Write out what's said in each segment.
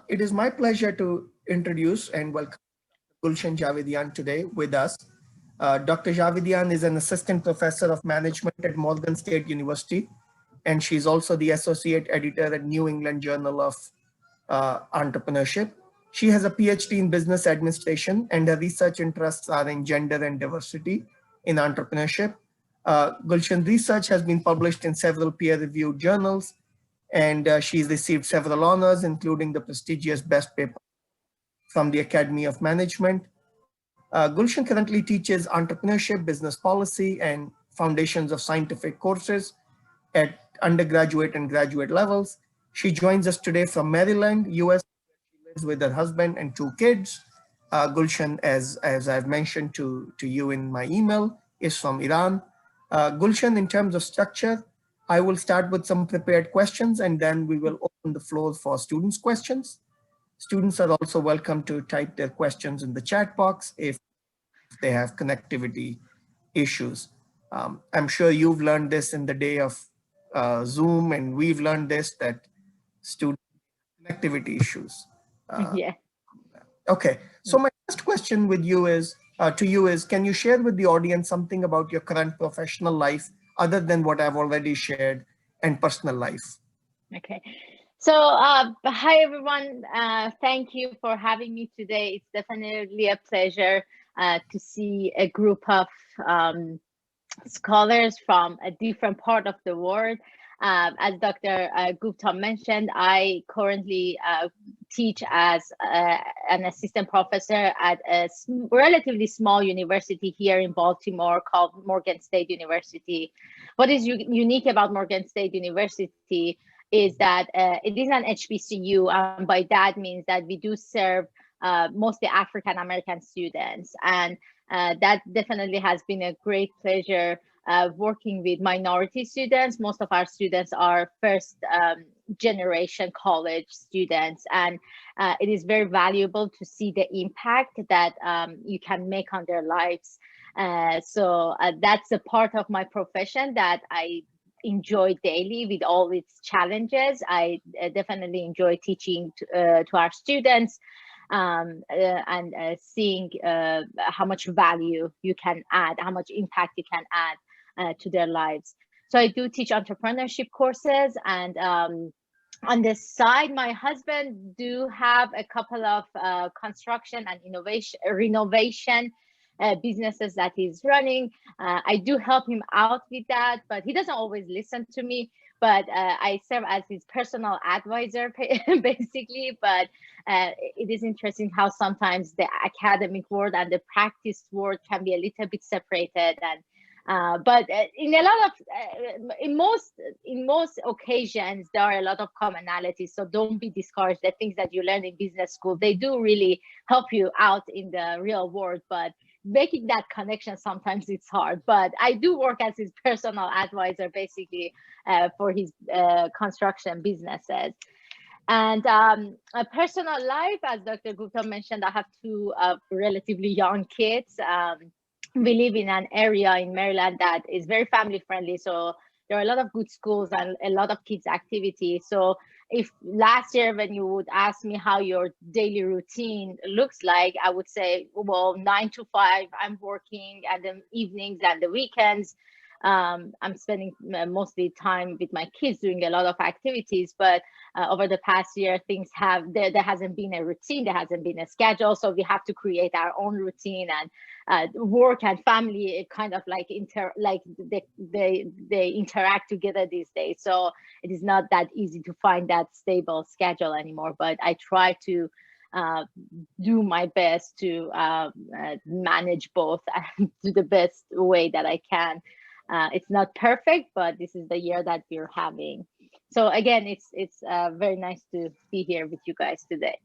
It is my pleasure to introduce and welcome Golshan Javadian today with us. Dr. Javadian is an assistant professor of management at Morgan State University, and she's also the associate editor at New England Journal of Entrepreneurship. She has a PhD in business administration, and her research interests are in gender and diversity in entrepreneurship. Gulshan research has been published in several peer-reviewed journals, and she's received several honors, including the prestigious Best Paper from the Academy of Management. Gulshan currently teaches entrepreneurship, business policy, and foundations of scientific courses at undergraduate and graduate levels. She joins us today from Maryland, US. She lives with her husband and two kids. Gulshan, as I've mentioned to you in my email, is from Iran. Gulshan, in terms of structure, I will start with some prepared questions and then we will open the floor for students' questions. Students are also welcome to type their questions in the chat box if they have connectivity issues. I'm sure you've learned this in the day of Zoom, and we've learned this that student connectivity issues. Yeah. Okay, so my first question with you is to you is, can you share with the audience something about your current professional life other than what I've already shared and personal life? Okay. So, hi everyone. Thank you for having me today. It's definitely a pleasure to see a group of scholars from a different part of the world. As Dr. Gupta mentioned, I currently teach as an assistant professor at a relatively small university here in Baltimore called Morgan State University. What is unique about Morgan State University is that it is an HBCU, and by that means that we do serve mostly African American students, and that definitely has been a great pleasure working with minority students. Most of our students are first generation college students, and it is very valuable to see the impact that you can make on their lives. So that's a part of my profession that I enjoy daily with all its challenges. I definitely enjoy teaching to our students and seeing how much value you can add, how much impact you can add to their lives. So I do teach entrepreneurship courses, and on the side, my husband do have a couple of construction and renovation businesses that he's running. I do help him out with that, but he doesn't always listen to me. But I serve as his personal advisor, basically. But it is interesting how sometimes the academic world and the practice world can be a little bit separated. And but in a lot of in most occasions there are a lot of commonalities. So don't be discouraged. The things that you learn in business school, they do really help you out in the real world. But making that connection, sometimes it's hard. But I do work as his personal advisor, basically, for his construction businesses. And a personal life, as Dr. Gupta mentioned, I have two relatively young kids. We live in an area in Maryland that is very family friendly. So there are a lot of good schools and a lot of kids activity. So if last year when you would ask me how your daily routine looks like, I would say, well, 9 to 5, I'm working, and the evenings and the weekends, I'm spending mostly time with my kids doing a lot of activities. But over the past year, things there hasn't been a routine, there hasn't been a schedule. So we have to create our own routine, and work and family kind of like they interact together these days. So it is not that easy to find that stable schedule anymore. But I try to do my best to manage both and do the best way that I can. It's not perfect, but this is the year that we're having. So again, it's very nice to be here with you guys today.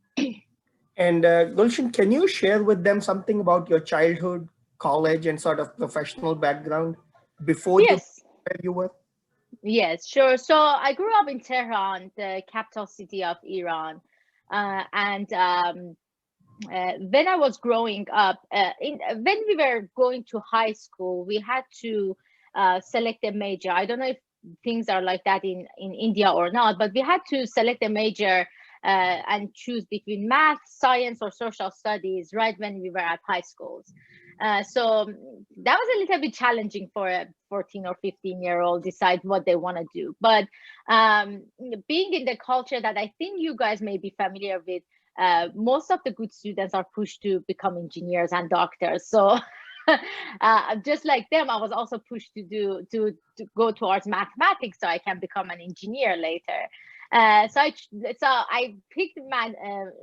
And Gulshan, can you share with them something about your childhood, college, and sort of professional background before Yes. where you were? Yes, sure. So I grew up in Tehran, the capital city of Iran. And when I was growing up, when we were going to high school, we had to select a major. I don't know if things are like that in India or not, but we had to select a major and choose between math, science, or social studies right when we were at high schools. So that was a little bit challenging for a 14 or 15-year-old decide what they want to do. But being in the culture that I think you guys may be familiar with, most of the good students are pushed to become engineers and doctors. So just like them, I was also pushed to go towards mathematics so I can become an engineer later. So I picked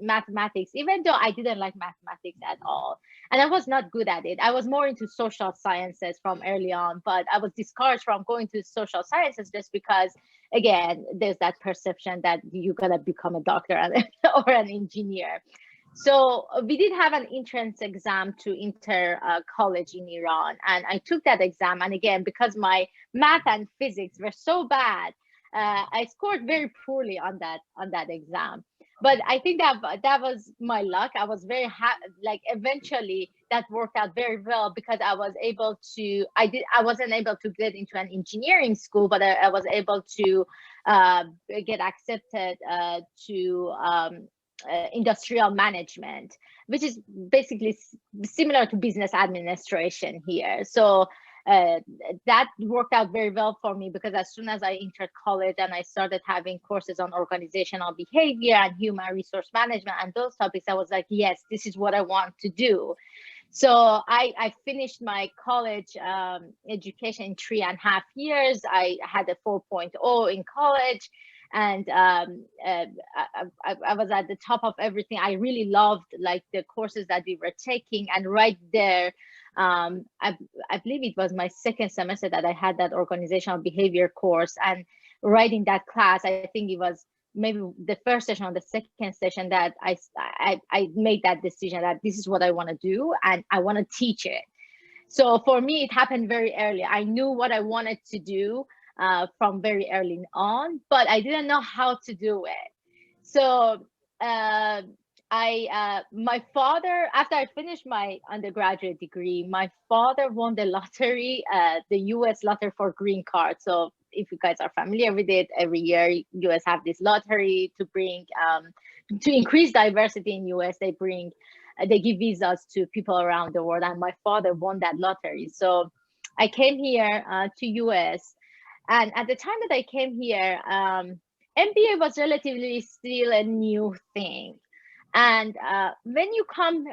mathematics, even though I didn't like mathematics at all, and I was not good at it. I was more into social sciences from early on, but I was discouraged from going to social sciences just because, again, there's that perception that you're gonna become a doctor or an engineer. So we did have an entrance exam to enter college in Iran, and I took that exam. And again, because my math and physics were so bad, I scored very poorly on that exam. But I think that was my luck. I was very like eventually that worked out very well because I was able to. I wasn't able to get into an engineering school, but I was able to get accepted to industrial management, which is basically similar to business administration here. So that worked out very well for me because as soon as I entered college and I started having courses on organizational behavior and human resource management and those topics, I was like, yes, this is what I want to do. So I finished my college education in 3.5 years. I had a 4.0 in college, and I was at the top of everything. I really loved like the courses that we were taking, and right there, I believe it was my second semester that I had that organizational behavior course, and right in that class, I think it was maybe the first session or the second session that I made that decision that this is what I want to do and I want to teach it. So for me, it happened very early. I knew what I wanted to do from very early on, but I didn't know how to do it. So my father, after I finished my undergraduate degree, my father won the lottery, the US lottery for green card. So if you guys are familiar with it, every year US have this lottery to bring to increase diversity in US. They give visas to people around the world, and my father won that lottery. So I came here to US, and at the time that I came here, MBA was relatively still a new thing. And when you come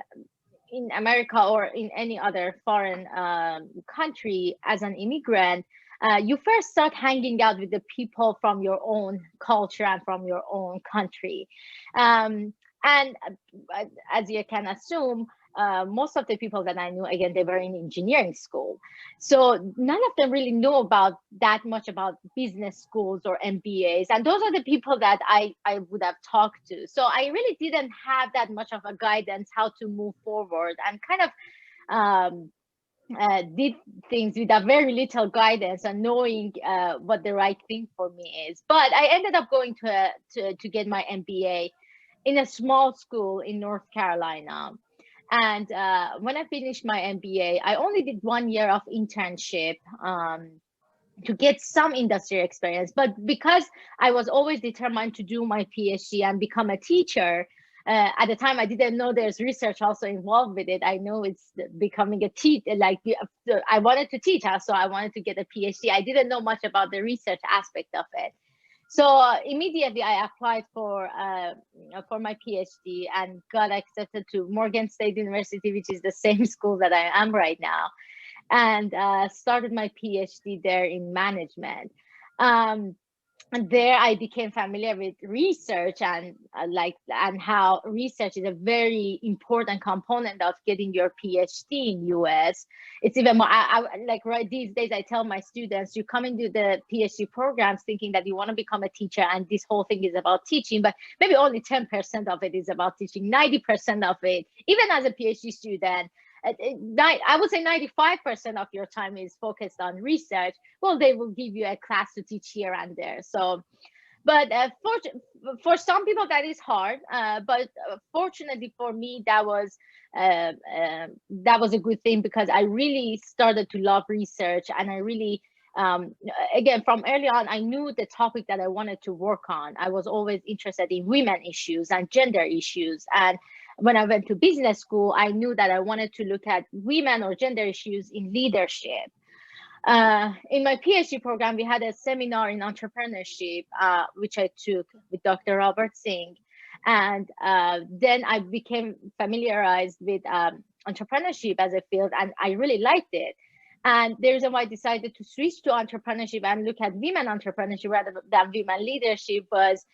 in America or in any other foreign country as an immigrant, you first start hanging out with the people from your own culture and from your own country. And as you can assume, most of the people that I knew, again, they were in engineering school. So none of them really know about that much about business schools or MBAs. And those are the people that I would have talked to. So I really didn't have that much of a guidance how to move forward, and kind of did things with a very little guidance and knowing what the right thing for me is. But I ended up going to get my MBA in a small school in North Carolina. And when I finished my MBA, I only did 1 year of internship to get some industry experience. But because I was always determined to do my PhD and become a teacher, at the time I didn't know there's research also involved with it. I know it's becoming a teacher, like I wanted to teach, so I wanted to get a PhD. I didn't know much about the research aspect of it. So immediately I applied for my PhD and got accepted to Morgan State University, which is the same school that I am right now, and started my PhD there in management. And there I became familiar with research and how research is a very important component of getting your PhD in US. It's even more, like right these days, I tell my students, you come into the PhD programs thinking that you want to become a teacher and this whole thing is about teaching, but maybe only 10% of it is about teaching. 90% of it, even as a PhD student, I would say 95% of your time is focused on research. Well, they will give you a class to teach here and there. So, but for some people that is hard. But fortunately for me, that was a good thing because I really started to love research, and I really again, from early on, I knew the topic that I wanted to work on. I was always interested in women issues and gender issues. And when I went to business school, I knew that I wanted to look at women or gender issues in leadership. In my PhD program, we had a seminar in entrepreneurship, which I took with Dr. Robert Singh. And then I became familiarized with entrepreneurship as a field, and I really liked it. And the reason why I decided to switch to entrepreneurship and look at women entrepreneurship rather than women leadership was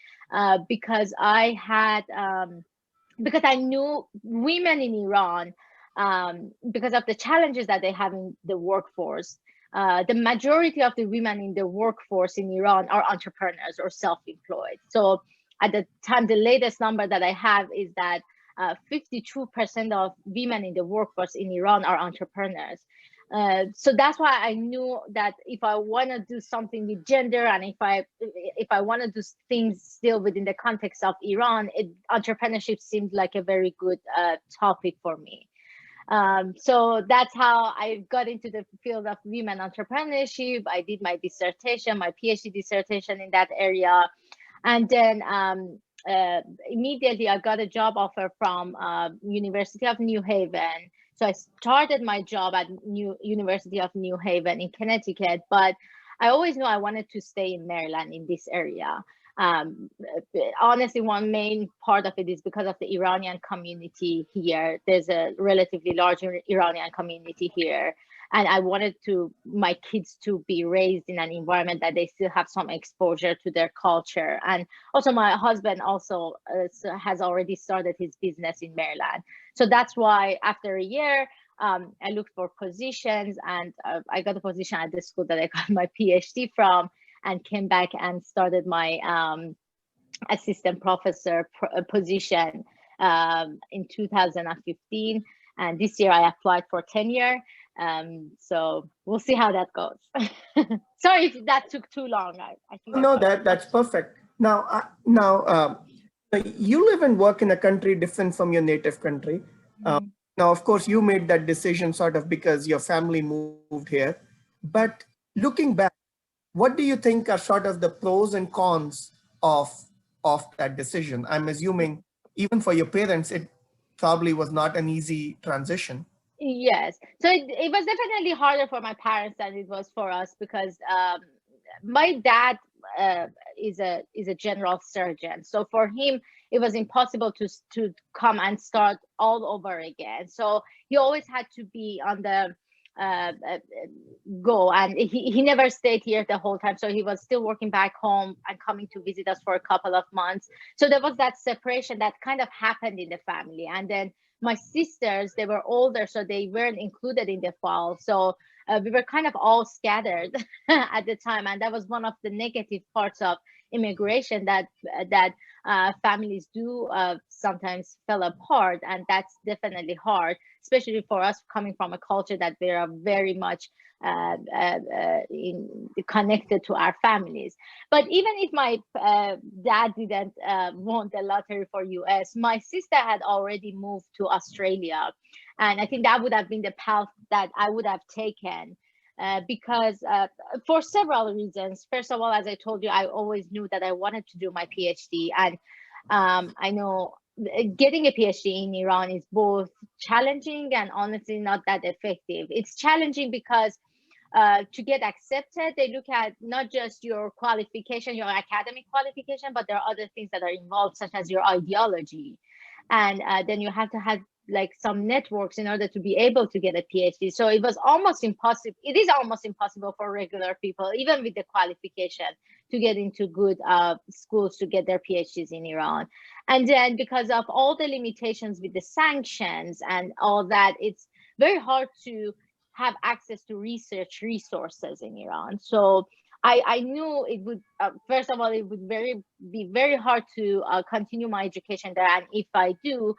because I had, because I knew women in Iran, because of the challenges that they have in the workforce. The majority of the women in the workforce in Iran are entrepreneurs or self-employed. So at the time, the latest number that I have is that 52% of women in the workforce in Iran are entrepreneurs. So that's why I knew that if I want to do something with gender, and if I want to do things still within the context of Iran, entrepreneurship seemed like a very good topic for me. So that's how I got into the field of women entrepreneurship. I did my dissertation, my PhD dissertation in that area. And then immediately I got a job offer from University of New Haven. So I started my job at University of New Haven in Connecticut, but I always knew I wanted to stay in Maryland in this area. Honestly, one main part of it is because of the Iranian community here. There's a relatively large Iranian community here. And I wanted my kids to be raised in an environment that they still have some exposure to their culture. And also my husband also has already started his business in Maryland. So that's why after a year, I looked for positions, and I got a position at the school that I got my PhD from, and came back and started my assistant professor position in 2015. And this year I applied for tenure. So we'll see how that goes. Sorry if that took too long. I think no, that's perfect. Now, you live and work in a country different from your native country. Now, of course, you made that decision sort of because your family moved here. But looking back, what do you think are sort of the pros and cons of that decision? I'm assuming even for your parents, it probably was not an easy transition. Yes, so it was definitely harder for my parents than it was for us, because my dad is a general surgeon. So for him, it was impossible to come and start all over again. So he always had to be on the go, and he never stayed here the whole time. So he was still working back home and coming to visit us for a couple of months. So there was that separation that kind of happened in the family. And then my sisters, they were older, so they weren't included in the fall. So we were kind of all scattered at the time. And that was one of the negative parts of immigration, that families do sometimes fell apart. And that's definitely hard, especially for us coming from a culture that we are very much connected to our families. But even if my dad didn't won the lottery for US, my sister had already moved to Australia. And I think that would have been the path that I would have taken. Because for several reasons. First of all, as I told you, I always knew that I wanted to do my PhD. And I know getting a PhD in Iran is both challenging and honestly not that effective. It's challenging because to get accepted, they look at not just your qualification, your academic qualification, but there are other things that are involved, such as your ideology. And then you have to have like some networks in order to be able to get a PhD. So it was almost impossible. It is almost impossible for regular people, even with the qualification, to get into good schools to get their PhDs in Iran. And then because of all the limitations with the sanctions and all that, it's very hard to have access to research resources in Iran. So I knew it would, first of all, it would be very hard to continue my education there. And if I do,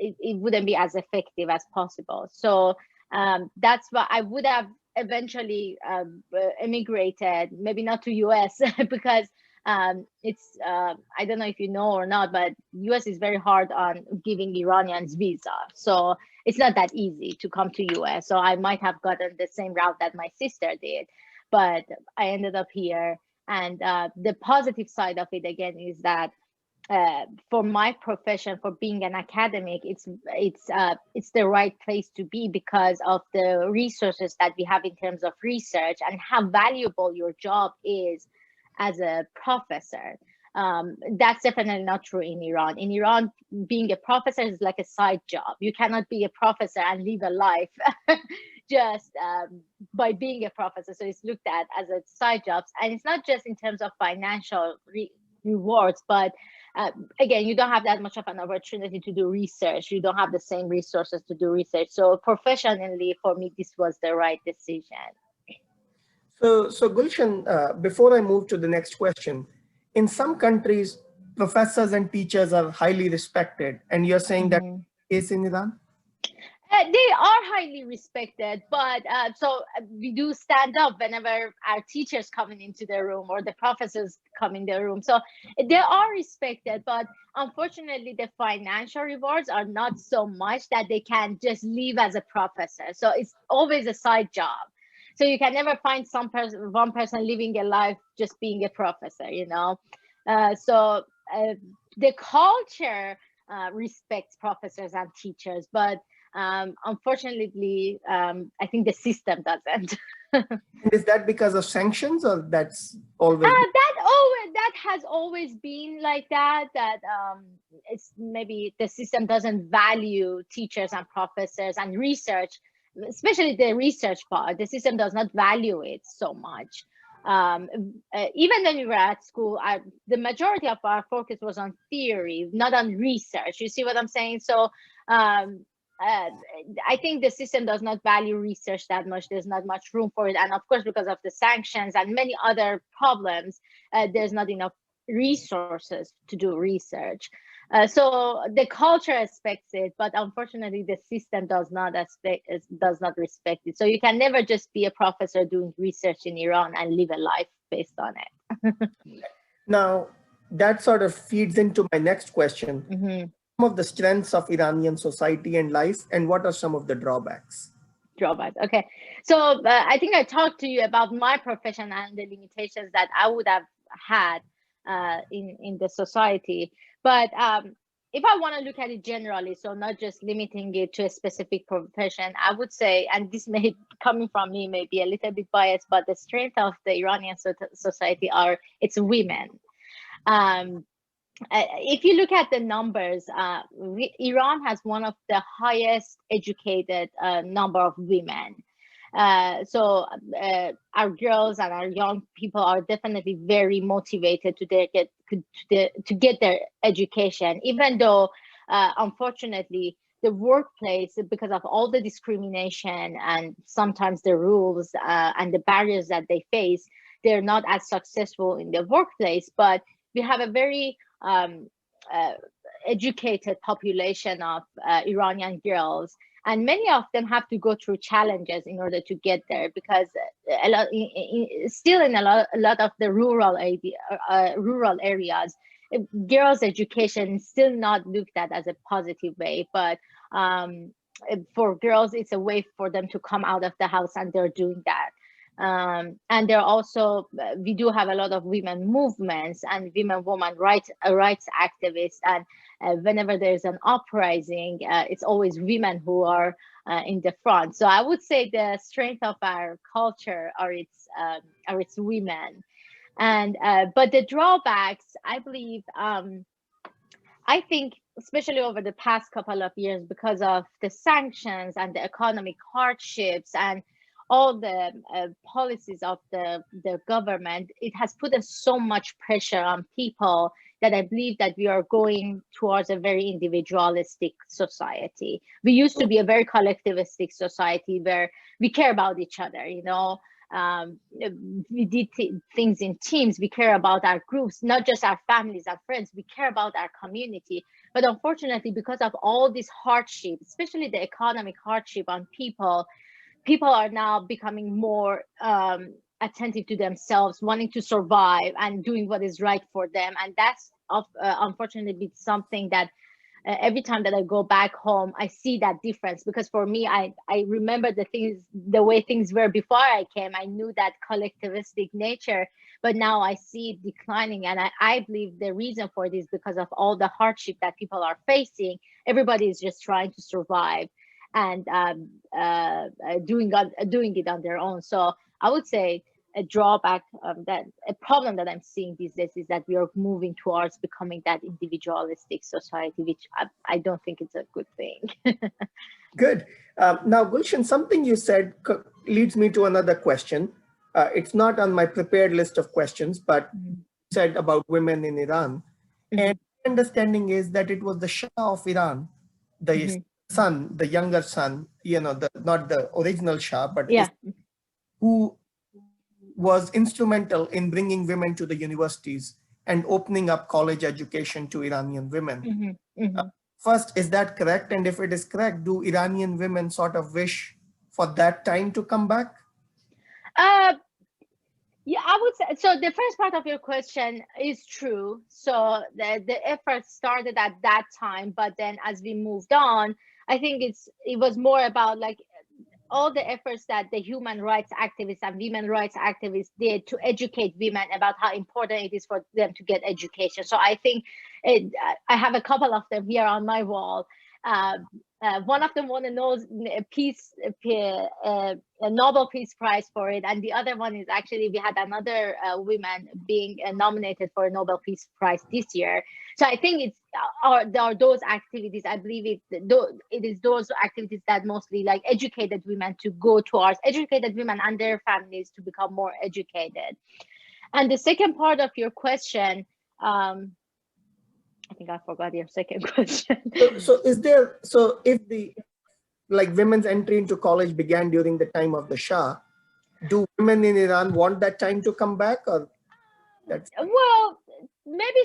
it wouldn't be as effective as possible. So that's why I would have eventually immigrated, maybe not to US, because it's, I don't know if you know or not, but US is very hard on giving Iranians visa. So it's not that easy to come to US. So I might have gotten the same route that my sister did. but I ended up here. And the positive side of it again is that for my profession, for being an academic, it's the right place to be because of the resources that we have in terms of research and how valuable your job is as a professor. That's definitely not true in Iran. In Iran, being a professor is like a side job. You cannot be a professor and live a life just by being a professor. So it's looked at as a side job, and it's not just in terms of financial rewards, but again, you don't have that much of an opportunity to do research. You don't have the same resources to do research. So professionally, for me, this was the right decision. So Gulshan, before I move to the next question, in some countries, professors and teachers are highly respected, and you're saying that is in Iran? They are highly respected, but we do stand up whenever our teachers coming into the room or the professors come in the room. So they are respected, but unfortunately, the financial rewards are not so much that they can just leave as a professor. So it's always a side job. So you can never find one person living a life just being a professor, you know. So the culture respects professors and teachers, but unfortunately, I think the system doesn't. And is that because of sanctions, or that's always? That has always been like that. It's maybe the system doesn't value teachers and professors and research, especially the research part. The system does not value it so much. Even when we were at school, the majority of our focus was on theory, not on research. You see what I'm saying? So I think the system does not value research that much. There's not much room for it. And of course, because of the sanctions and many other problems, there's not enough resources to do research. So the culture expects it, but unfortunately, the system does not respect it. So you can never just be a professor doing research in Iran and live a life based on it. Now, that sort of feeds into my next question. Some of the strengths of Iranian society and life, and what are some of the drawbacks? Okay, so I think I talked to you about my profession and the limitations that I would have had in the society. But if I want to look at it generally, so not just limiting it to a specific profession, I would say, and this may coming from me may be a little bit biased, but the strength of the Iranian society are its women. If you look at the numbers, Iran has one of the highest educated number of women. So our girls and our young people are definitely very motivated to get their education, even though unfortunately the workplace, because of all the discrimination and sometimes the rules and the barriers that they face, they're not as successful in the workplace. But we have a very educated population of Iranian girls, and many of them have to go through challenges in order to get there, because still in a lot of the rural areas, girls' education is still not looked at as a positive way. But for girls, it's a way for them to come out of the house, and they're doing that. And there also, we do have a lot of women movements and women rights activists. And whenever there's an uprising, it's always women who are in the front. So I would say the strength of our culture are its women. And but the drawbacks, I believe, I think, especially over the past couple of years, because of the sanctions and the economic hardships and all the policies of the government, it has put so much pressure on people that I believe that we are going towards a very individualistic society. We used to be a very collectivistic society where we care about each other, you know. We did things in teams. We care about our groups, not just our families and friends. We care about our community. But unfortunately, because of all this hardship, especially the economic hardship on people are now becoming more attentive to themselves, wanting to survive and doing what is right for them. And that's unfortunately something that every time that I go back home, I see that difference, because for me, I remember the way things were before I came. I knew that collectivistic nature, but now I see it declining. And I believe the reason for this, because of all the hardship that people are facing, everybody is just trying to survive and doing it on their own. So I would say a drawback that a problem that I'm seeing these days is that we are moving towards becoming that individualistic society, which I don't think it's a good thing. Good. Now, Gulshan, something you said leads me to another question. It's not on my prepared list of questions, but said about women in Iran. And my understanding is that it was the Shah of Iran, the son, the younger son, not the original Shah, but Yeah. who was instrumental in bringing women to the universities and opening up college education to Iranian women. First, is that correct? And if it is correct, do Iranian women sort of wish for that time to come back? Yeah, I would say so. The first part of your question is true. So the effort started at that time, but then as we moved on, I think it was more about like all the efforts that the human rights activists and women rights activists did to educate women about how important it is for them to get education. So I think I have a couple of them here on my wall. One of them won a Nobel Peace Prize for it, and the other one is actually we had another woman being nominated for a Nobel Peace Prize this year. So I think it's are those activities. I believe it is those activities that mostly like educated women to go towards educated women and their families to become more educated. And the second part of your question, I think I forgot your second question. So if the women's entry into college began during the time of the Shah, do women in Iran want that time to come back, or that's well, maybe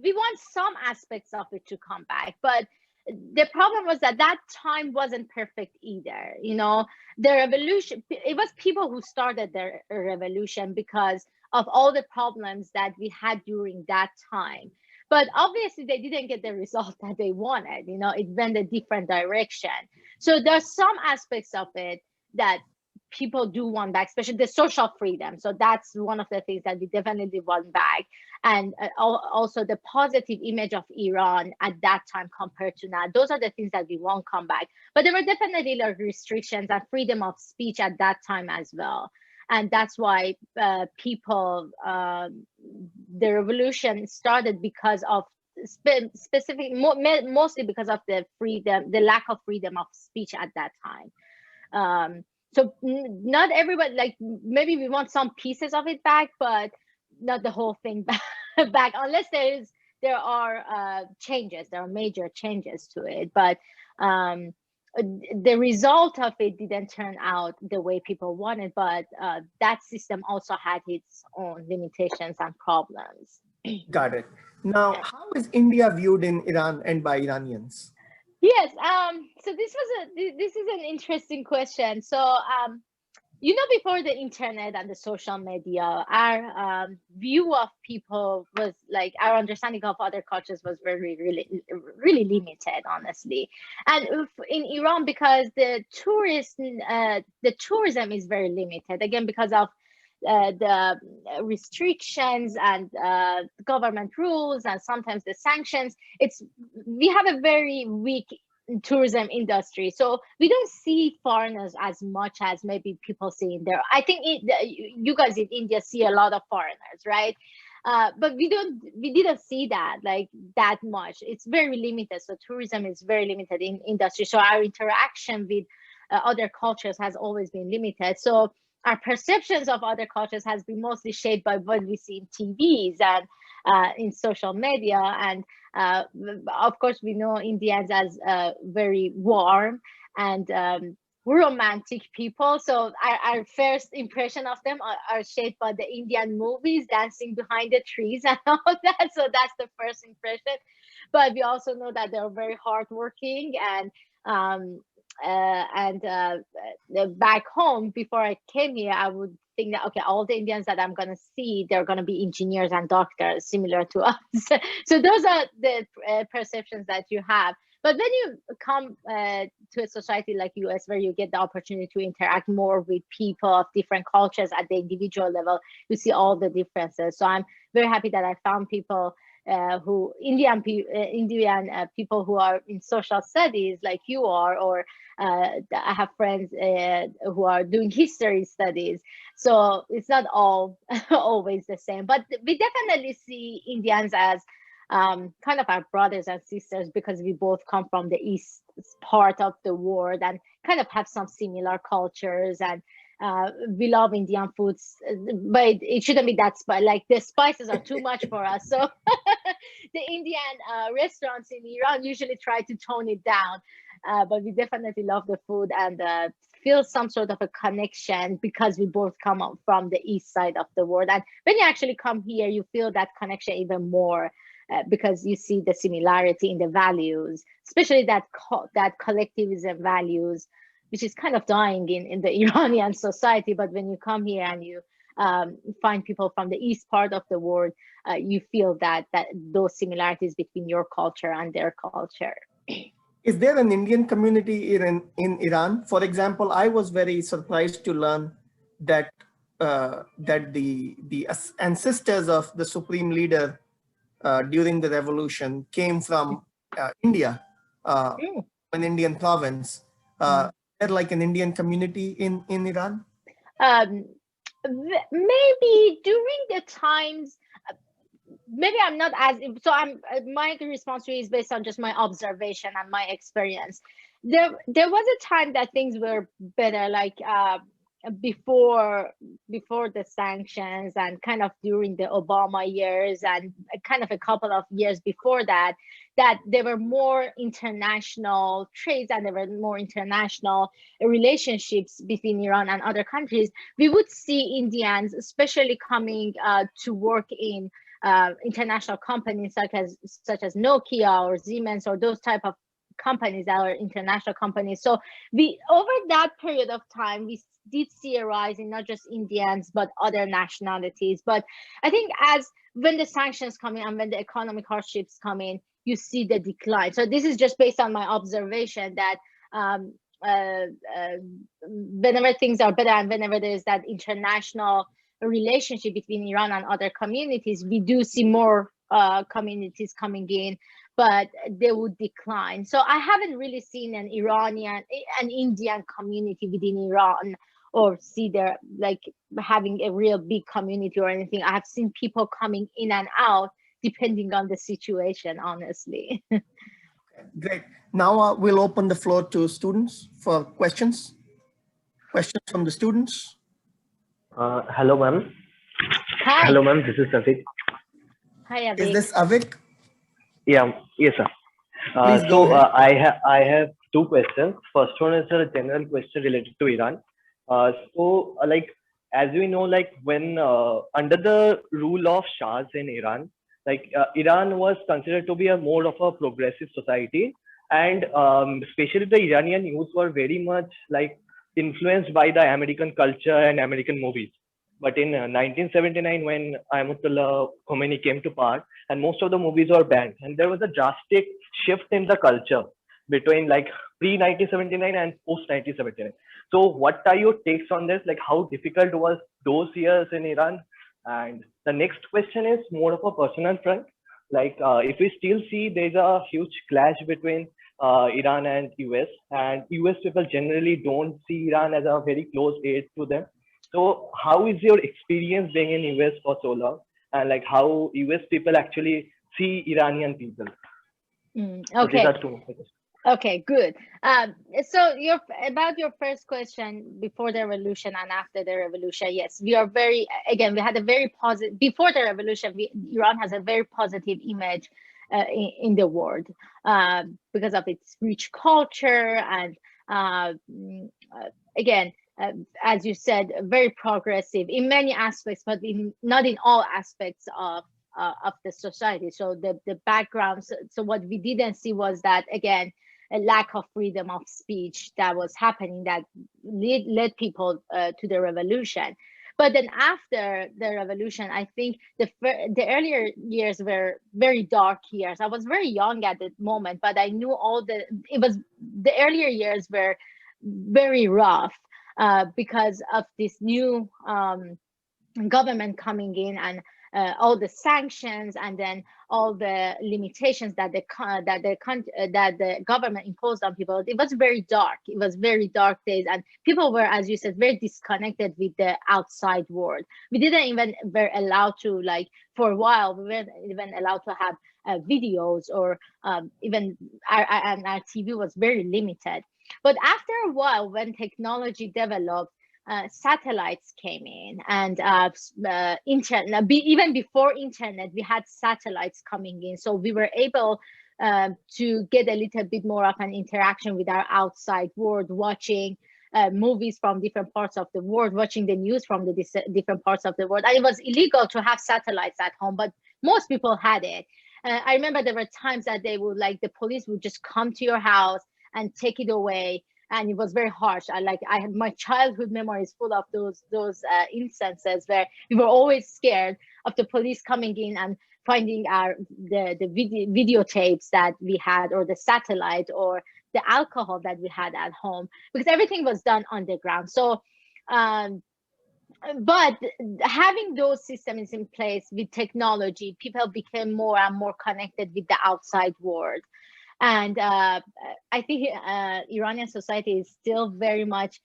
we want some aspects of it to come back, but the problem was that time wasn't perfect either. The revolution, it was people who started the revolution because of all the problems that we had during that time. But obviously they didn't get the result that they wanted. It went a different direction. So there's some aspects of it that people do want back, especially the social freedom. So that's one of the things that we definitely want back. And also the positive image of Iran at that time compared to now. Those are the things that we want come back. But there were definitely like restrictions and freedom of speech at that time as well. And that's why people, the revolution started because of mostly because of the lack of freedom of speech at that time. So not everybody, like maybe we want some pieces of it back, but not the whole thing back, unless there are changes, there are major changes to it. But the result of it didn't turn out the way people wanted, but that system also had its own limitations and problems. Got it. Now, how is India viewed in Iran and by Iranians? Yes. So this is an interesting question. So before the internet and the social media, our view of people was like, our understanding of other cultures was very, really, really limited, honestly. And in Iran, because the tourism is very limited, again, because of the restrictions and government rules and sometimes the sanctions, we have a very weak tourism industry, so we don't see foreigners as much as maybe people see in there. I think you guys in India see a lot of foreigners, right? But we didn't see that much. It's very limited. So tourism is very limited in industry. So our interaction with other cultures has always been limited. So our perceptions of other cultures has been mostly shaped by what we see in TVs and in social media. And of course, we know Indians as very warm and romantic people. So our first impression of them are shaped by the Indian movies, dancing behind the trees and all that. So that's the first impression. But we also know that they're very hardworking and back home, before I came here, I would think that, okay, all the Indians that I'm going to see, they're going to be engineers and doctors similar to us. So those are the perceptions that you have. But when you come to a society like US, where you get the opportunity to interact more with people of different cultures at the individual level, you see all the differences. So I'm very happy that I found people Indian people who are in social studies like you are, or I have friends who are doing history studies. So it's not all always the same, but we definitely see Indians as kind of our brothers and sisters, because we both come from the east part of the world and kind of have some similar cultures, and we love Indian foods, but it shouldn't be that spicy. Like the spices are too much for us. So the Indian restaurants in Iran usually try to tone it down, but we definitely love the food and feel some sort of a connection because we both come up from the east side of the world. And when you actually come here, you feel that connection even more. Because you see the similarity in the values, especially that collectivism values, which is kind of dying in the Iranian society. But when you come here and you find people from the east part of the world, you feel that those similarities between your culture and their culture. Is there an Indian community in Iran? For example, I was very surprised to learn that the ancestors of the supreme leader during the revolution came from India, an Indian province. There like an Indian community in Iran? Maybe during the times, maybe I'm not as, so my response to you is based on just my observation and my experience. There was a time that things were better, like before the sanctions, and kind of during the Obama years, and kind of a couple of years before that there were more international trades and there were more international relationships between Iran and other countries. We would see Indians especially coming to work in international companies such as Nokia or Siemens, or those type of companies that are international companies. So over that period of time, we did see a rise in not just Indians but other nationalities. But I think when the sanctions come in and when the economic hardships come in, you see the decline. So this is just based on my observation that whenever things are better and whenever there's that international relationship between Iran and other communities, we do see more communities coming in, but they would decline. So I haven't really seen an Indian community within Iran, or see there like having a real big community or anything. I have seen people coming in and out depending on the situation, honestly. Great. Now we'll open the floor to students for questions. Questions from the students. Hello, ma'am. Hi. Hello, ma'am. This is Avik. Hi, Avik. Is this Avik? Yeah. Yes, sir. Please go ahead. I have two questions. First one is a general question related to Iran. Like, as we know, like when under the rule of Shahs in Iran, like Iran was considered to be a more of a progressive society, and especially the Iranian youth were very much like influenced by the American culture and American movies. But in 1979, when Ayatollah Khomeini came to power, and most of the movies were banned, and there was a drastic shift in the culture between like pre-1979 and post-1979. So what are your takes on this? Like, how difficult was those years in Iran? And the next question is more of a personal front. Like, if we still see there's a huge clash between Iran and US, and US people generally don't see Iran as a very close aid to them. So how is your experience being in US for so long, and like how US people actually see Iranian people? Okay. So these are two. Okay, good. So about your first question, before the revolution and after the revolution, yes, we had a very positive, before the revolution, Iran has a very positive image in the world because of its rich culture and again, as you said, very progressive in many aspects, but not in all aspects of the society. So the background. So what we didn't see was that, again, a lack of freedom of speech that was happening that led people to the revolution. But then after the revolution, I think the earlier years were very dark years. I was very young at the moment, but I knew the earlier years were very rough because of this new government coming in, and all the sanctions, and then all the limitations that the government imposed on people. It was very dark. It was very dark days, and people were, as you said, very disconnected with the outside world. We didn't even were allowed to, like, for a while, we weren't even allowed to have videos, or even our TV was very limited. But after a while, when technology developed, satellites came in, and internet, even before internet, we had satellites coming in. So we were able to get a little bit more of an interaction with our outside world, watching movies from different parts of the world, watching the news from the different parts of the world. And it was illegal to have satellites at home, but most people had it. I remember there were times that they would, like, the police would just come to your house and take it away. And it was very harsh. I had my childhood memories full of those instances where we were always scared of the police coming in and finding the videotapes that we had, or the satellite, or the alcohol that we had at home, because everything was done underground. So, but having those systems in place with technology, people became more and more connected with the outside world. And I think Iranian society is still very much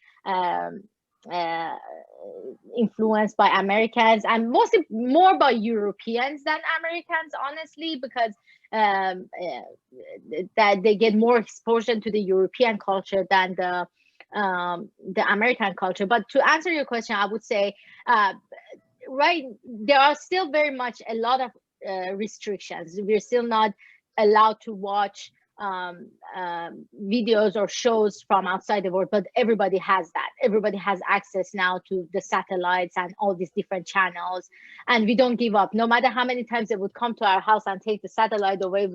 influenced by Americans, and mostly more by Europeans than Americans, honestly, because that they get more exposure to the European culture than the American culture. But to answer your question, I would say, right, there are still very much a lot of restrictions. We're still not allowed to watch videos or shows from outside the world, but everybody has that. Everybody has access now to the satellites and all these different channels, and we don't give up. No matter how many times they would come to our house and take the satellite away,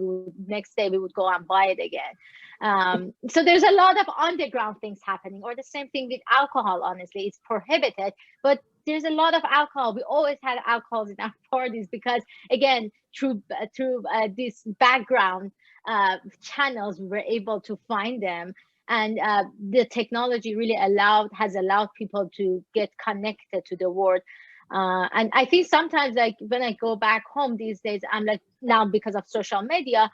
next day we would go and buy it again. So there's a lot of underground things happening. Or the same thing with alcohol. Honestly, it's prohibited, but there's a lot of alcohol. We always had alcohols in our parties because, again, through this background channels, we were able to find them. And the technology really has allowed people to get connected to the world. And I think sometimes, like, when I go back home these days, I'm like, now because of social media,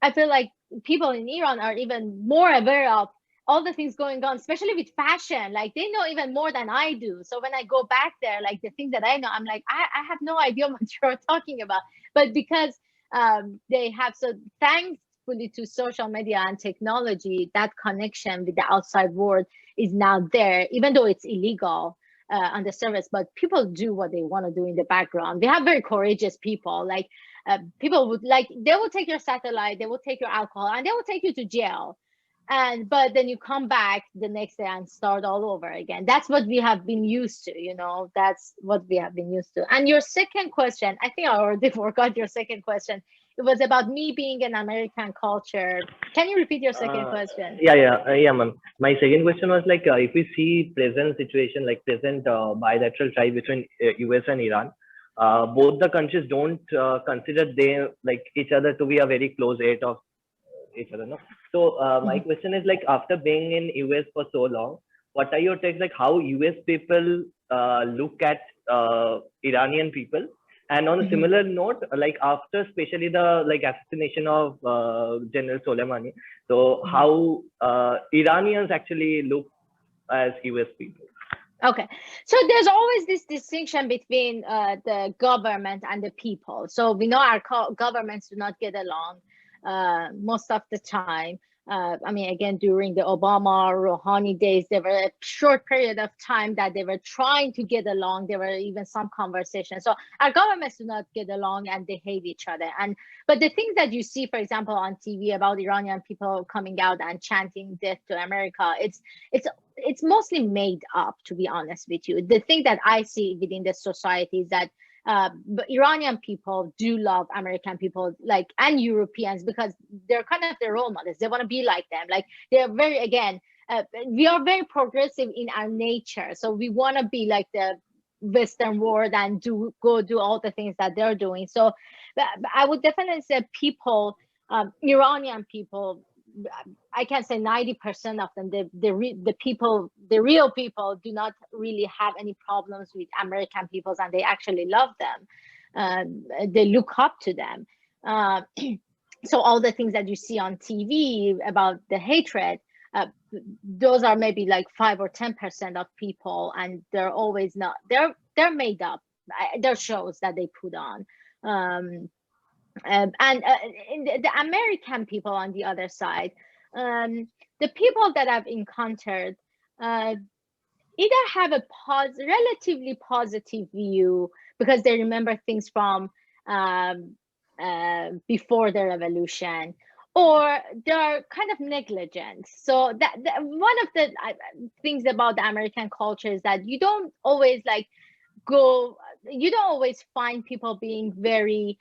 I feel like people in Iran are even more aware of all the things going on, especially with fashion. Like, they know even more than I do. So when I go back there, like, the things that I know, I'm like, I have no idea what you're talking about. But because they have, so thankfully to social media and technology, that connection with the outside world is now there, even though it's illegal on the surface. But people do what they want to do in the background. We have very courageous people. Like, people would, like, they will take your satellite, they will take your alcohol, and they will take you to jail. But then you come back the next day and start all over again. That's what we have been used to, that's what we have been used to. And your second question, I think I already forgot your second question. It was about me being an American culture. Can you repeat your second question? Yeah, ma'am. My second question was, like, if we see present situation, like present bilateral tie between US and Iran, both the countries don't consider each other to be a very close aid of each other, no? So my question is, like, after being in US for so long, what are your takes, like, how US people look at Iranian people? And on a similar note, like, after especially the assassination of General Soleimani, so how Iranians actually look as US people? Okay, so there's always this distinction between the government and the people. So we know our governments do not get along most of the time. I mean, again, during the Obama, Rouhani days, there were a short period of time that they were trying to get along. There were even some conversations. So our governments do not get along and they hate each other. But the things that you see, for example, on TV about Iranian people coming out and chanting "Death to America," it's mostly made up, to be honest with you. The thing that I see within the society is that but Iranian people do love American people, like, and Europeans, because they're kind of their role models. They want to be like them. Like, they're very, again, we are very progressive in our nature. So we want to be like the Western world and go do all the things that they're doing. So I would definitely say people, Iranian people, I can say 90% of them, the real people do not really have any problems with American peoples, and they actually love them. They look up to them. So all the things that you see on TV about the hatred, those are maybe like 5 or 10% of people, and they're always not. They're made up. They're shows that they put on. The American people on the other side, the people that I've encountered either have a relatively positive view because they remember things from before the revolution, or they're kind of negligent. So that one of the things about the American culture is that you don't always you don't always find people being very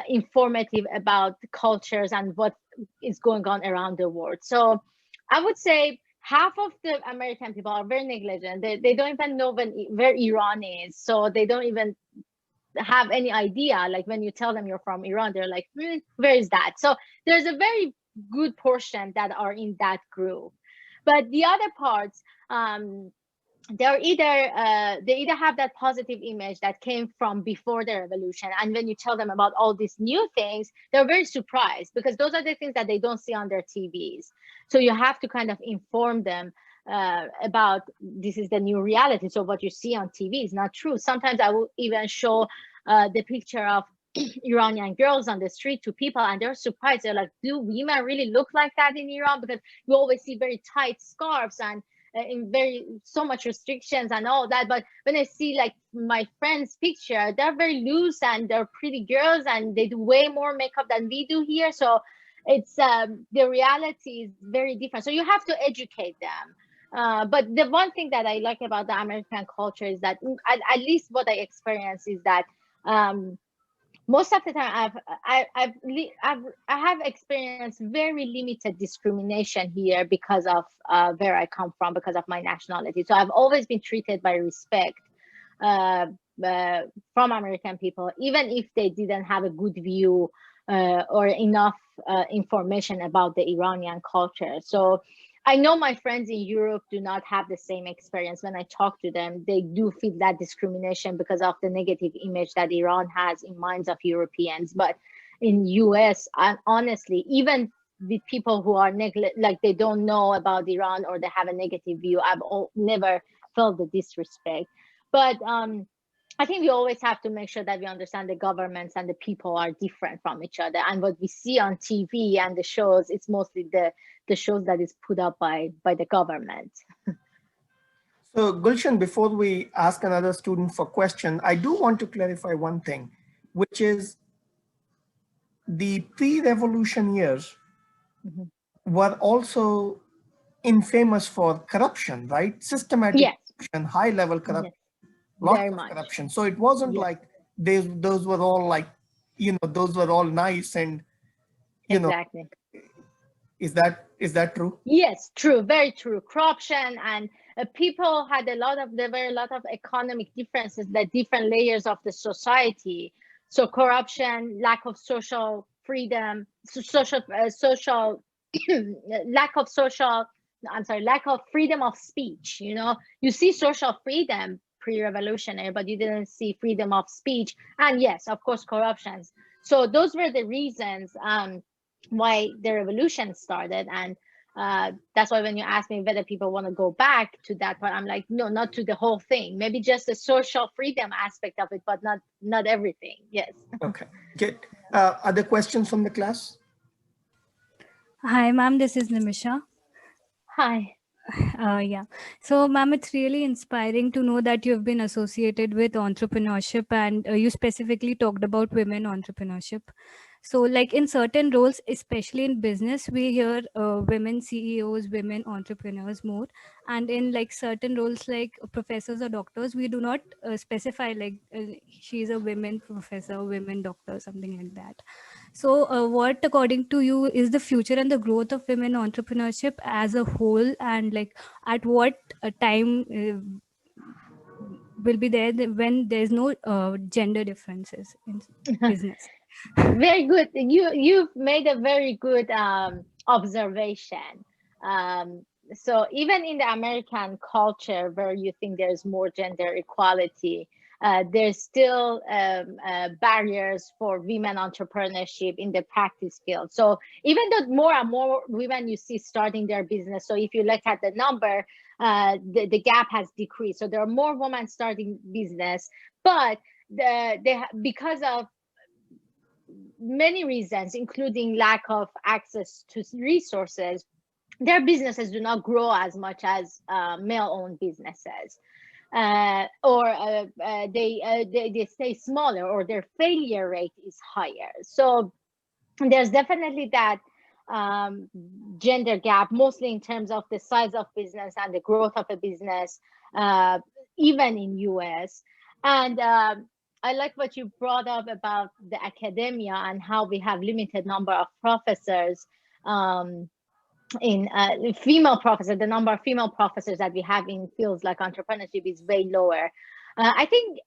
informative about cultures and what is going on around the world. So I would say half of the American people are very negligent. They don't even know where Iran is. So they don't even have any idea. Like, when you tell them you're from Iran, they're like, where is that? So there's a very good portion that are in that group. But the other parts, they either have that positive image that came from before the revolution, and when you tell them about all these new things, they're very surprised, because those are the things that they don't see on their TVs. So you have to kind of inform them about this is the new reality. So what you see on TV is not true. Sometimes I will even show the picture of Iranian girls on the street to people, and they're surprised. They're like, do women really look like that in Iran? Because you always see very tight scarves and in so much restrictions and all that. But when I see like my friend's picture, they're very loose and they're pretty girls, and they do way more makeup than we do here. So it's the reality is very different. So you have to educate them. But the one thing that I like about the American culture is that, at least what I experience, is that most of the time I have experienced very limited discrimination here because of where I come from, because of my nationality. So I've always been treated by respect from American people, even if they didn't have a good view or enough information about the Iranian culture. So I know my friends in Europe do not have the same experience. When I talk to them, they do feel that discrimination because of the negative image that Iran has in minds of Europeans. But in US, honestly, even with people who are like they don't know about Iran or they have a negative view, I've never felt the disrespect. But I think we always have to make sure that we understand the governments and the people are different from each other. And what we see on TV and the shows, it's mostly the shows that is put up by the government. So Gulshan, before we ask another student for question, I do want to clarify one thing, which is the pre-revolution years were also infamous for corruption, right? Systematic corruption, high-level corruption. Lots of corruption. So it wasn't like those were all like, those were all nice and, exactly. Is that true? Yes, true, very true. Corruption, and people had there were a lot of economic differences, the different layers of the society. So corruption, lack of social freedom, lack of freedom of speech. You see social freedom pre-revolutionary, but you didn't see freedom of speech, and yes, of course, corruptions. So those were the reasons why the revolution started, and that's why when you ask me whether people want to go back to that part, I'm like, no, not to the whole thing, maybe just the social freedom aspect of it, but not everything. Yes. Okay, good. Other questions from the class? Hi, ma'am, this is Nimisha. Hi. Yeah. So, ma'am, it's really inspiring to know that you've been associated with entrepreneurship, and you specifically talked about women entrepreneurship. So like in certain roles, especially in business, we hear women CEOs, women entrepreneurs more. And in like certain roles like professors or doctors, we do not specify like she's a women professor, women doctor, something like that. So what according to you is the future and the growth of women entrepreneurship as a whole, and like at what time will be there when there's no gender differences in business? Very good. You've made a very good observation. So even in the American culture, where you think there's more gender equality, there's still barriers for women entrepreneurship in the practice field. So even though more and more women you see starting their business, so if you look at the number, the gap has decreased. So there are more women starting business, but because of many reasons, including lack of access to resources, their businesses do not grow as much as male-owned businesses, or they stay smaller, or their failure rate is higher. So there's definitely that gender gap, mostly in terms of the size of business and the growth of a business, even in US. And I like what you brought up about the academia and how we have limited number of professors in female professors. The number of female professors that we have in fields like entrepreneurship is way lower. I think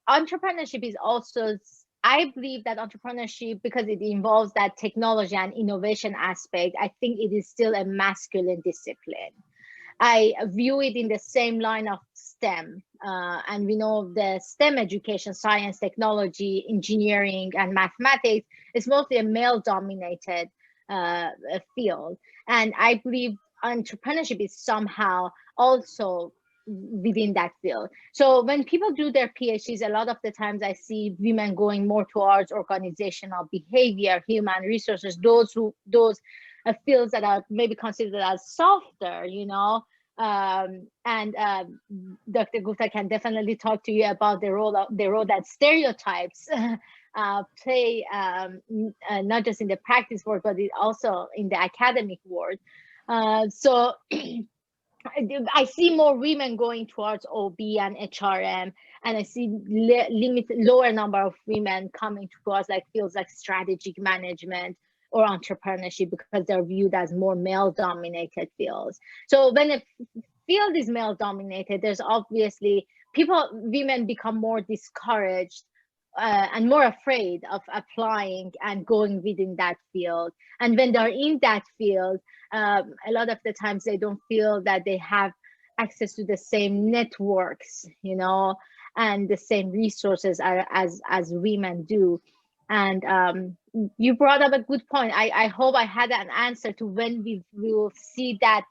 entrepreneurship is also, I believe that entrepreneurship, because it involves that technology and innovation aspect, I think it is still a masculine discipline. I view it in the same line of STEM. And we know the STEM education, science, technology, engineering, and mathematics is mostly a male-dominated field. And I believe entrepreneurship is somehow also within that field. So when people do their PhDs, a lot of the times I see women going more towards organizational behavior, human resources, those fields that are maybe considered as softer, you know. And Dr. Gupta can definitely talk to you about the role that stereotypes play, not just in the practice world, but also in the academic world. So I see more women going towards OB and HRM, and I see lower number of women coming towards like fields like strategic management or entrepreneurship, because they're viewed as more male-dominated fields. So when a field is male-dominated, there's obviously women become more discouraged and more afraid of applying and going within that field. And when they're in that field, a lot of the times they don't feel that they have access to the same networks, you know, and the same resources as women do. And you brought up a good point. I hope I had an answer to when we will see that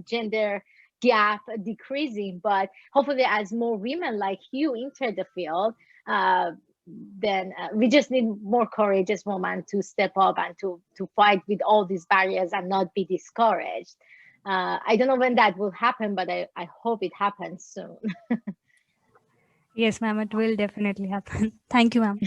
gender gap decreasing, but hopefully as more women like you enter the field, then we just need more courageous women to step up and to fight with all these barriers and not be discouraged. I don't know when that will happen, but I hope it happens soon. Yes, ma'am, it will definitely happen. Thank you, ma'am.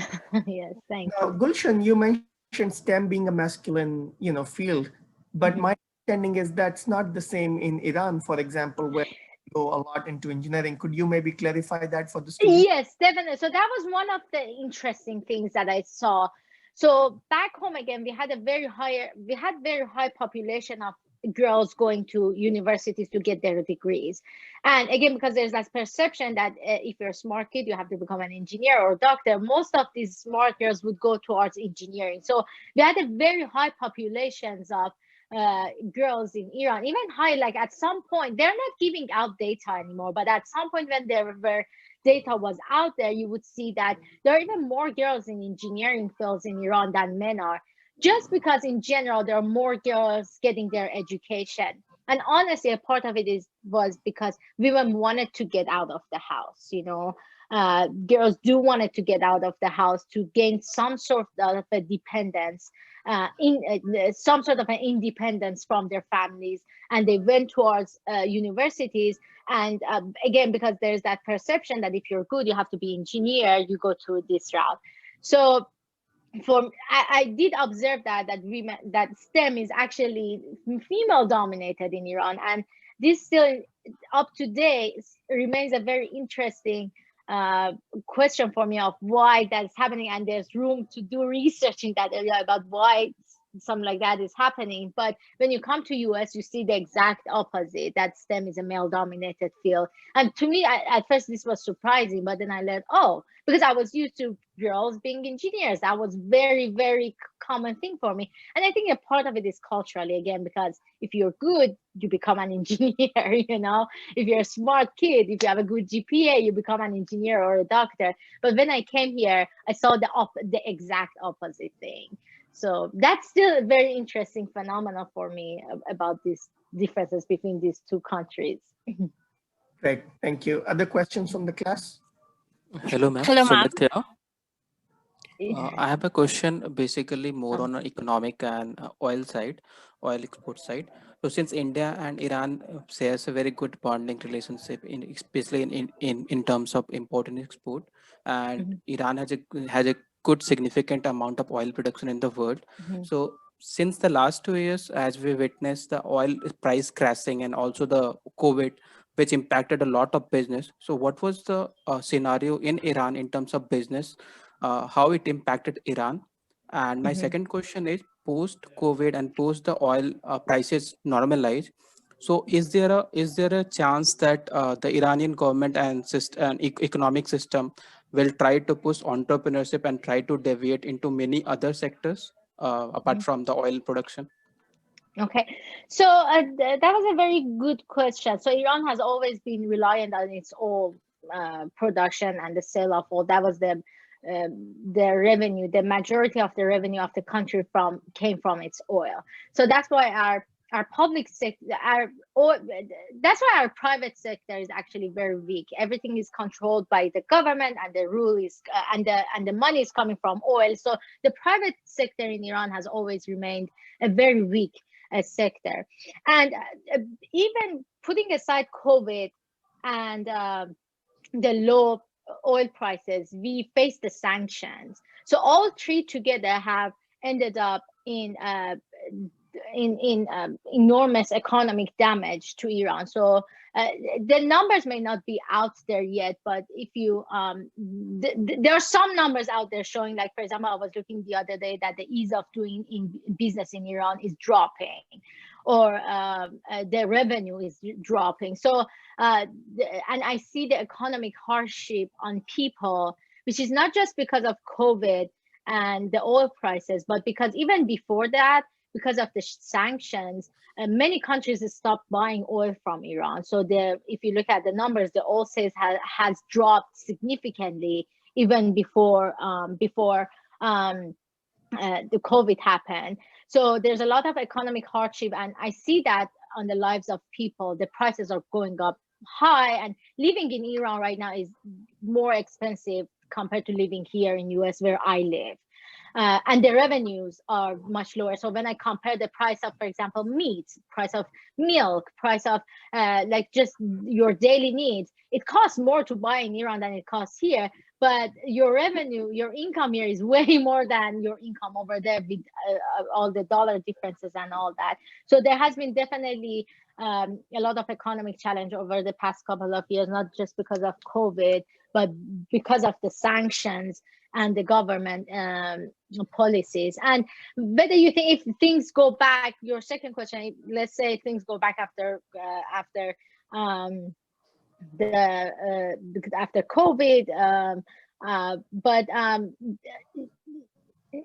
Yes, thank Now, you. Gulshan, you mentioned STEM being a masculine, field, but my understanding is that's not the same in Iran, for example, where you go a lot into engineering. Could you maybe clarify that for the students? Yes, definitely. So that was one of the interesting things that I saw. So back home again, we had very high population of girls going to universities to get their degrees. And again, because there's that perception that if you're a smart kid, you have to become an engineer or a doctor. Most of these smart girls would go towards engineering. So we had a very high populations of girls in Iran, even high, like at some point, they're not giving out data anymore, but at some point when data was out there, you would see that there are even more girls in engineering fields in Iran than men are, just because in general, there are more girls getting their education. And honestly, a part of it was because women wanted to get out of the house, you know. Girls do wanted to get out of the house to gain some sort of a dependence, some sort of an independence from their families, and they went towards universities. And again, because there's that perception that if you're good, you have to be engineer, you go through this route. So I did observe that women, that STEM is actually female dominated in Iran, and this still up to date remains a very interesting question for me of why that's happening, and there's room to do research in that area about why something like that is happening. But when you come to US, you see the exact opposite, that STEM is a male dominated field. And to me, at first this was surprising, but then I learned, oh, because I was used to girls being engineers, that was very, very common thing for me. And I think a part of it is culturally, again, because if you're good, you become an engineer, you know. If you're a smart kid, if you have a good GPA, you become an engineer or a doctor. But when I came here, I saw the exact opposite thing. So that's still a very interesting phenomenon for me about these differences between these two countries. Great, thank you. Other questions from the class? Hello, ma'am. Hello, ma'am. Sumit here. I have a question basically more on an economic and oil export side. So since India and Iran shares a very good bonding relationship, especially in terms of import and export, and Iran has a good significant amount of oil production in the world. So since the last 2 years, as we witnessed the oil price crashing and also the COVID, which impacted a lot of business. So what was the scenario in Iran in terms of business? How it impacted Iran? And my second question is, post COVID and post the oil prices normalize, so is there a chance that the Iranian government and economic system will try to push entrepreneurship and try to deviate into many other sectors apart from the oil production? Okay, so that was a very good question. So Iran has always been reliant on its oil production and the sale of oil. That was the revenue. The majority of the revenue of the country came from its oil. So that's why our public sector, that's why our private sector is actually very weak. Everything is controlled by the government, and the rule is and the money is coming from oil. So the private sector in Iran has always remained a very weak sector. And even putting aside COVID and the low oil prices, we face the sanctions. So all three together have ended up in enormous economic damage to Iran. So the numbers may not be out there yet, but if you there are some numbers out there showing, like, for example, I was looking the other day that the ease of doing business in Iran is dropping, or the revenue is dropping. So and I see the economic hardship on people, which is not just because of COVID and the oil prices, but because even before that, because of the sanctions, many countries stopped buying oil from Iran. So if you look at the numbers, the oil sales has dropped significantly even before the COVID happened. So there's a lot of economic hardship, and I see that on the lives of people. The prices are going up high, and living in Iran right now is more expensive compared to living here in US where I live. And the revenues are much lower. So when I compare the price of, for example, meat, price of milk, price of like just your daily needs, it costs more to buy in Iran than it costs here. But your revenue, your income here is way more than your income over there with all the dollar differences and all that. So there has been definitely a lot of economic challenge over the past couple of years, not just because of COVID, but because of the sanctions and the government policies. And whether you think if things go back, your second question, let's say things go back after COVID, but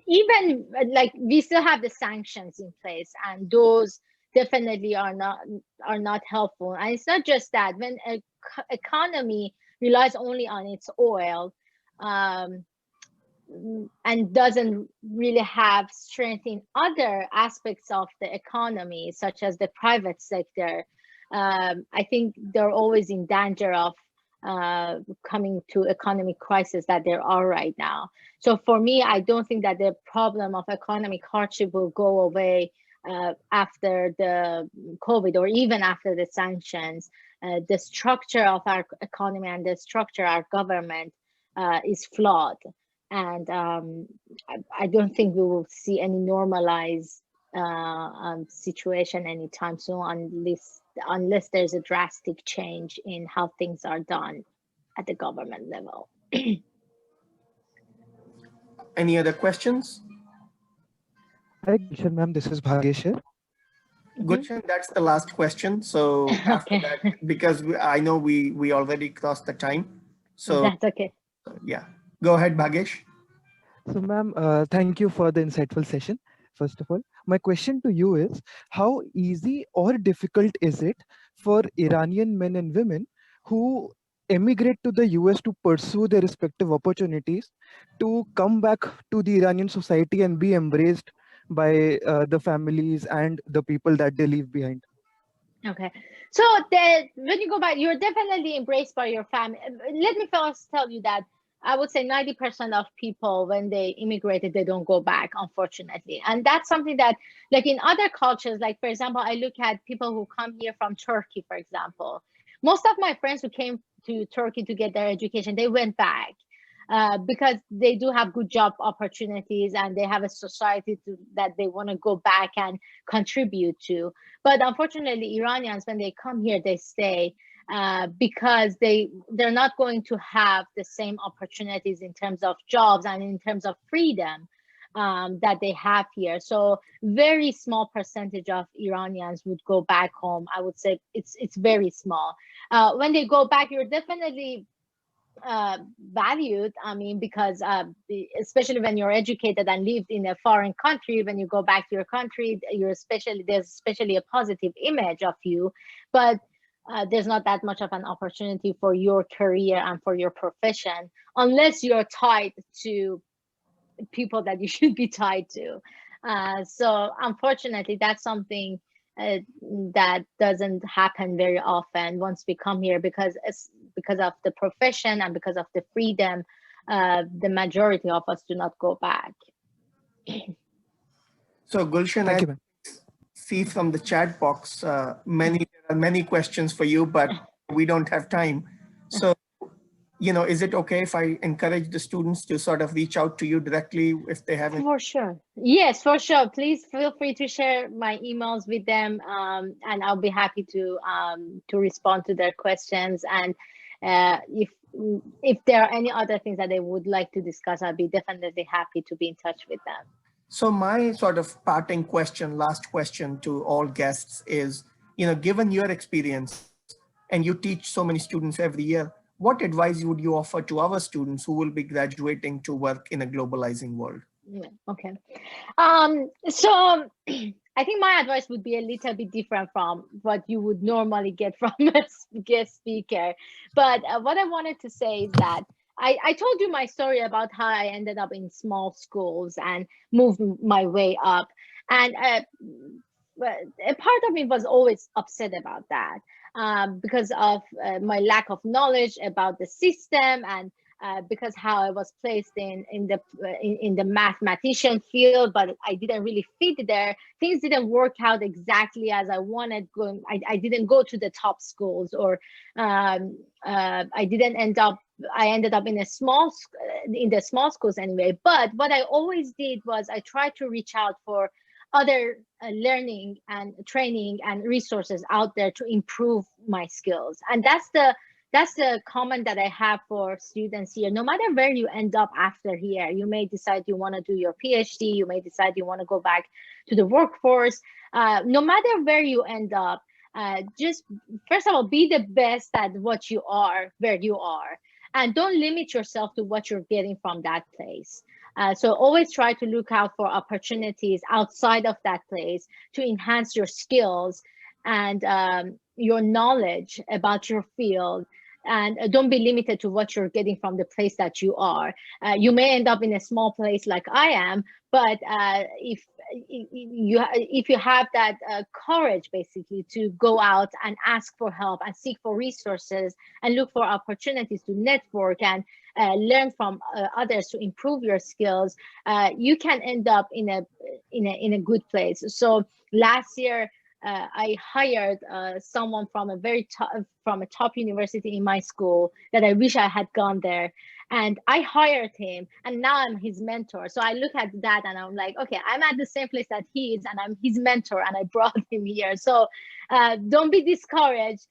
even like we still have the sanctions in place, and those definitely are not helpful. And it's not just that. When an economy relies only on its oil, and doesn't really have strength in other aspects of the economy, such as the private sector, I think they're always in danger of coming to economic crisis that there are right now. So for me, I don't think that the problem of economic hardship will go away after the COVID or even after the sanctions. The structure of our economy and the structure of our government is flawed. And I don't think we will see any normalized situation anytime soon, unless there's a drastic change in how things are done at the government level. Any other questions? Hi, Gulshan ma'am, this is Bhagesh here. Gulshan, that's the last question. So after Okay. that, because I know we already crossed the time. So That's okay. yeah, go ahead, Bhagesh. So ma'am, thank you for the insightful session. First of all, my question to you is, how easy or difficult is it for Iranian men and women who emigrate to the US to pursue their respective opportunities to come back to the Iranian society and be embraced by the families and the people that they leave behind? Okay, so when you go back, you're definitely embraced by your family. Let me first tell you that I would say 90% of people, when they immigrated, they don't go back, unfortunately. And that's something that, like in other cultures, like for example, I look at people who come here from Turkey, for example. Most of my friends who came to Turkey to get their education, they went back. Because they do have good job opportunities and they have a society that they want to go back and contribute to. But unfortunately, Iranians, when they come here, they stay because they're not going to have the same opportunities in terms of jobs and in terms of freedom that they have here. So very small percentage of Iranians would go back home. I would say it's very small. When they go back, you're definitely valued. I mean, because especially when you're educated and lived in a foreign country, when you go back to your country, there's especially a positive image of you, but there's not that much of an opportunity for your career and for your profession unless you're tied to people that you should be tied to. So unfortunately, that's something that doesn't happen very often once we come here, because of the profession and because of the freedom, the majority of us do not go back. So Gulshan, Thank I you, ma'am. see from the chat box, there are many questions for you, but we don't have time. So, is it okay if I encourage the students to sort of reach out to you directly if they haven't? For sure. Yes, for sure. Please feel free to share my emails with them, and I'll be happy to respond to their questions. And if there are any other things that they would like to discuss, I'll be definitely happy to be in touch with them. So my sort of parting question, last question to all guests is, given your experience and you teach so many students every year, what advice would you offer to our students who will be graduating to work in a globalizing world? Yeah, okay. So I think my advice would be a little bit different from what you would normally get from a guest speaker. But what I wanted to say is that I told you my story about how I ended up in small schools and moved my way up. And a part of me was always upset about that because of my lack of knowledge about the system, and because how I was placed in the mathematician field, but I didn't really fit there. Things didn't work out exactly as I wanted. I didn't go to the top schools, or I didn't end up. I ended up in the small schools anyway. But what I always did was I tried to reach out for other learning and training and resources out there to improve my skills. And that's the comment that I have for students here. No matter where you end up after here, you may decide you want to do your PhD, you may decide you want to go back to the workforce. No matter where you end up, just first of all, be the best at what you are, where you are, and don't limit yourself to what you're getting from that place. So always try to look out for opportunities outside of that place to enhance your skills and your knowledge about your field. And don't be limited to what you're getting from the place that you are. You may end up in a small place like I am, but if you have that courage, basically, to go out and ask for help and seek for resources and look for opportunities to network and learn from others to improve your skills, you can end up in a good place. So last year, I hired someone from a top university in my school that I wish I had gone there. And I hired him, and now I'm his mentor. So I look at that and I'm like, okay, I'm at the same place that he is, and I'm his mentor, and I brought him here. So don't be discouraged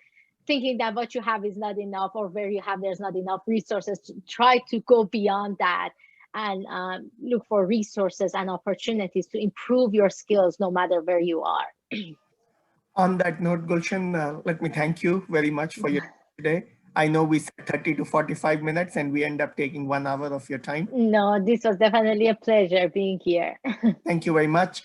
thinking that what you have is not enough, or where you have there's not enough resources. Try to go beyond that and look for resources and opportunities to improve your skills no matter where you are. On that note, Gulshan, let me thank you very much for your time today. I know we said 30 to 45 minutes and we end up taking 1 hour of your time. No, this was definitely a pleasure being here. Thank you very much.